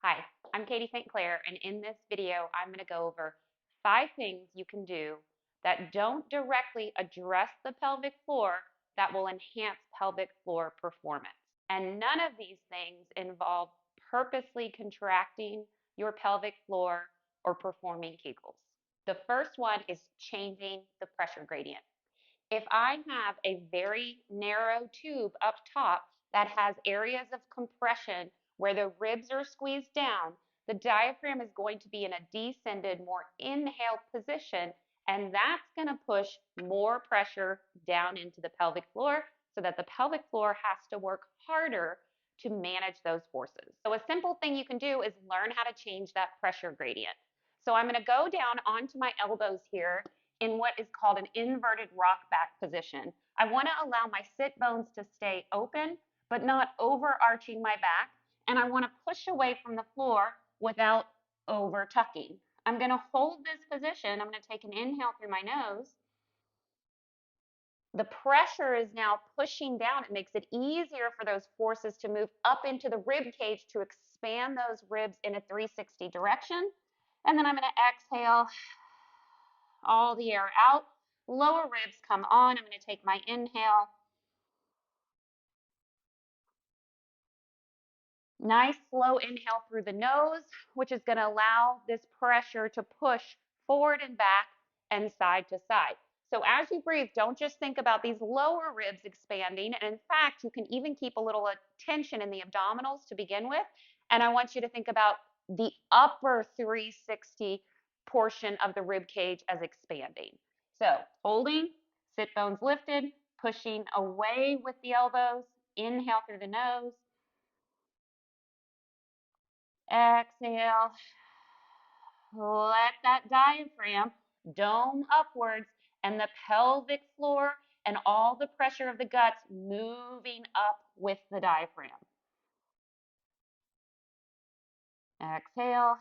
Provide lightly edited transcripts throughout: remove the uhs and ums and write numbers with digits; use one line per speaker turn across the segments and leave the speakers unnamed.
Hi, I'm Katie St. Clair, and in this video, I'm going to go over 5 things you can do that don't directly address the pelvic floor that will enhance pelvic floor performance. And none of these things involve purposely contracting your pelvic floor or performing Kegels. The first one is changing the pressure gradient. If I have a very narrow tube up top that has areas of compression where the ribs are squeezed down, the diaphragm is going to be in a descended, more inhaled position, and that's going to push more pressure down into the pelvic floor so that the pelvic floor has to work harder to manage those forces. So a simple thing you can do is learn how to change that pressure gradient. So I'm going to go down onto my elbows here in what is called an inverted rock back position. I want to allow my sit bones to stay open, but not overarching my back. And I want to push away from the floor without over tucking. I'm going to hold this position. I'm going to take an inhale through my nose. The pressure is now pushing down. It makes it easier for those forces to move up into the rib cage to expand those ribs in a 360 direction. And then I'm going to exhale all the air out. Lower ribs come on. I'm going to take my inhale. Nice slow inhale through the nose, which is going to allow this pressure to push forward and back and side to side. So as you breathe, don't just think about these lower ribs expanding. And in fact, you can even keep a little tension in the abdominals to begin with. And I want you to think about the upper 360 portion of the rib cage as expanding. So holding, sit bones lifted, pushing away with the elbows, inhale through the nose. Exhale. Let that diaphragm dome upwards and the pelvic floor and all the pressure of the guts moving up with the diaphragm. Exhale.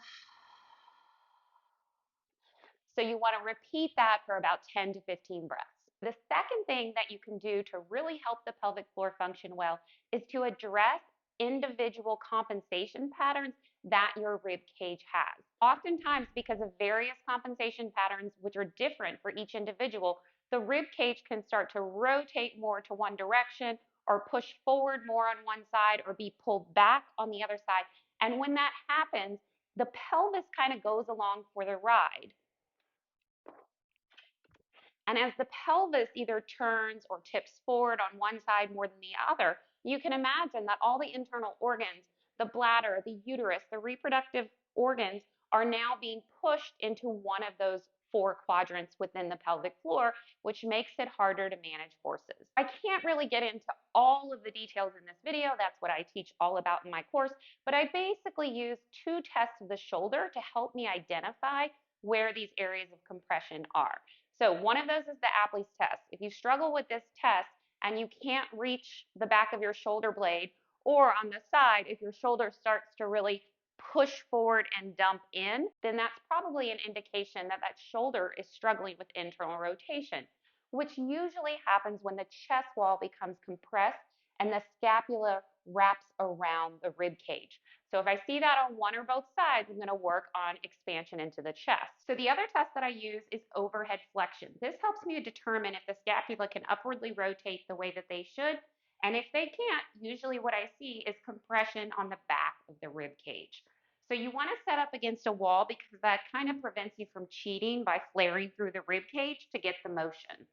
So you want to repeat that for about 10 to 15 breaths. The second thing that you can do to really help the pelvic floor function well is to address individual compensation patterns that your rib cage has. Oftentimes, because of various compensation patterns, which are different for each individual, the rib cage can start to rotate more to one direction or push forward more on one side or be pulled back on the other side. And when that happens, the pelvis kind of goes along for the ride. And as the pelvis either turns or tips forward on one side more than the other, you can imagine that all the internal organs, the bladder, the uterus, the reproductive organs are now being pushed into one of those 4 quadrants within the pelvic floor, which makes it harder to manage forces. I can't really get into all of the details in this video. That's what I teach all about in my course, but I basically use 2 tests of the shoulder to help me identify where these areas of compression are. So one of those is the Apley's test. If you struggle with this test and you can't reach the back of your shoulder blade, or on the side, if your shoulder starts to really push forward and dump in, then that's probably an indication that that shoulder is struggling with internal rotation, which usually happens when the chest wall becomes compressed and the scapula wraps around the rib cage. So if I see that on one or both sides, I'm going to work on expansion into the chest. So the other test that I use is overhead flexion. This helps me to determine if the scapula can upwardly rotate the way that they should. And if they can't, usually what I see is compression on the back of the rib cage. So you want to set up against a wall because that kind of prevents you from cheating by flaring through the rib cage to get the motion.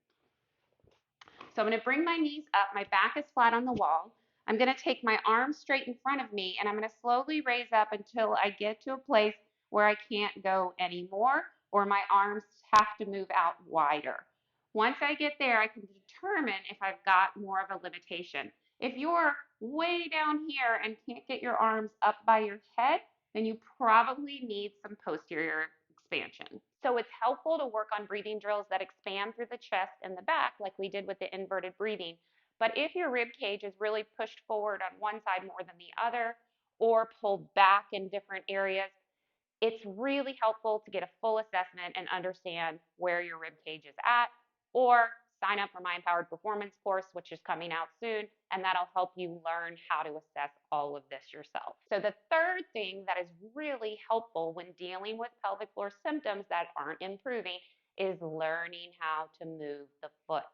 So I'm going to bring my knees up. My back is flat on the wall. I'm going to take my arms straight in front of me and I'm going to slowly raise up until I get to a place where I can't go anymore or my arms have to move out wider. Once I get there, I can determine if I've got more of a limitation. If you're way down here and can't get your arms up by your head, then you probably need some posterior expansion. So it's helpful to work on breathing drills that expand through the chest and the back, like we did with the inverted breathing. But if your rib cage is really pushed forward on one side more than the other, or pulled back in different areas, it's really helpful to get a full assessment and understand where your rib cage is at, or sign up for my Empowered Performance course, which is coming out soon, and that'll help you learn how to assess all of this yourself. So the third thing that is really helpful when dealing with pelvic floor symptoms that aren't improving is learning how to move the foot.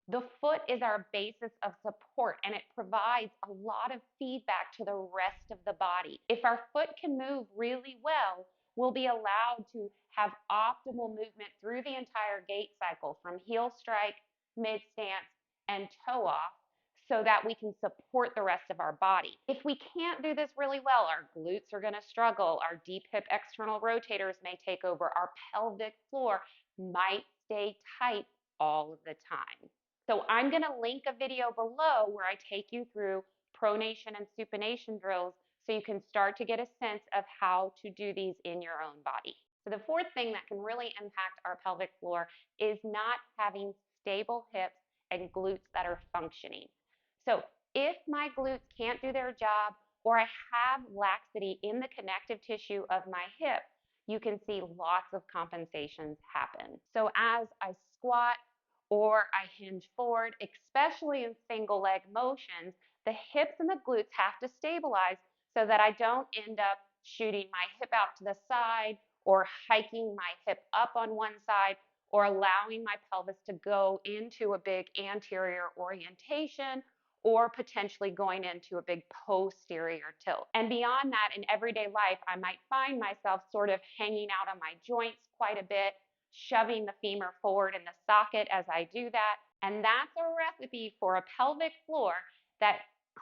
The foot is our basis of support, and it provides a lot of feedback to the rest of the body. If our foot can move really well, we'll be allowed to have optimal movement through the entire gait cycle from heel strike, mid stance, and toe off, so that we can support the rest of our body. If we can't do this really well, our glutes are going to struggle, our deep hip external rotators may take over, our pelvic floor might stay tight all of the time. So I'm going to link a video below where I take you through pronation and supination drills so you can start to get a sense of how to do these in your own body. So the fourth thing that can really impact our pelvic floor is not having stable hips and glutes that are functioning. So if my glutes can't do their job, or I have laxity in the connective tissue of my hip, you can see lots of compensations happen. So as I squat or I hinge forward, especially in single leg motions, the hips and the glutes have to stabilize so that I don't end up shooting my hip out to the side or hiking my hip up on one side or allowing my pelvis to go into a big anterior orientation or potentially going into a big posterior tilt. And beyond that, in everyday life, I might find myself sort of hanging out on my joints quite a bit, shoving the femur forward in the socket as I do that. And that's a recipe for a pelvic floor that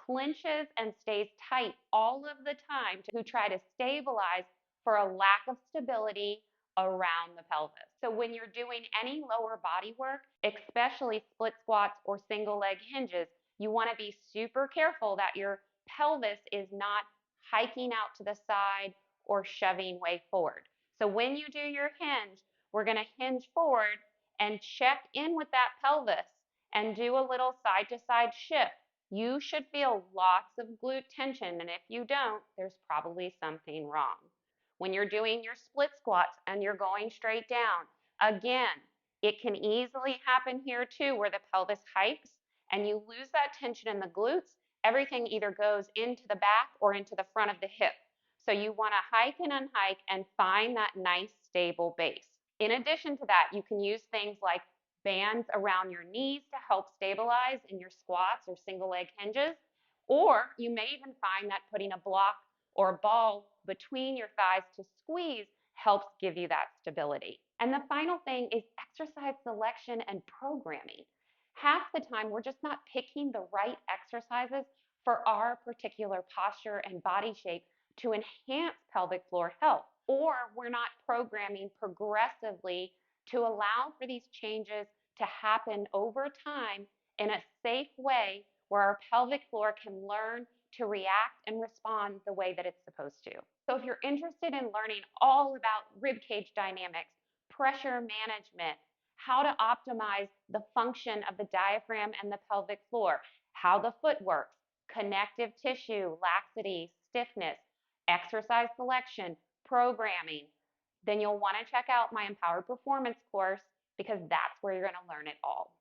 clinches and stays tight all of the time to try to stabilize for a lack of stability around the pelvis. So when you're doing any lower body work, especially split squats or single leg hinges, you want to be super careful that your pelvis is not hiking out to the side or shoving way forward. So when you do your hinge, we're going to hinge forward and check in with that pelvis and do a little side to side shift. You should feel lots of glute tension, and if you don't, there's probably something wrong. When you're doing your split squats and you're going straight down, again, it can easily happen here too where the pelvis hikes and you lose that tension in the glutes. Everything either goes into the back or into the front of the hip. So you want to hike and unhike and find that nice stable base. In addition to that, you can use things like bands around your knees to help stabilize in your squats or single leg hinges. Or you may even find that putting a block or a ball between your thighs to squeeze helps give you that stability. And the final thing is exercise selection and programming. Half the time, we're just not picking the right exercises for our particular posture and body shape to enhance pelvic floor health, or we're not programming progressively to allow for these changes to happen over time in a safe way where our pelvic floor can learn to react and respond the way that it's supposed to. So if you're interested in learning all about ribcage dynamics, pressure management, how to optimize the function of the diaphragm and the pelvic floor, how the foot works, connective tissue, laxity, stiffness, exercise selection, programming, then you'll want to check out my Empowered Performance course because that's where you're going to learn it all.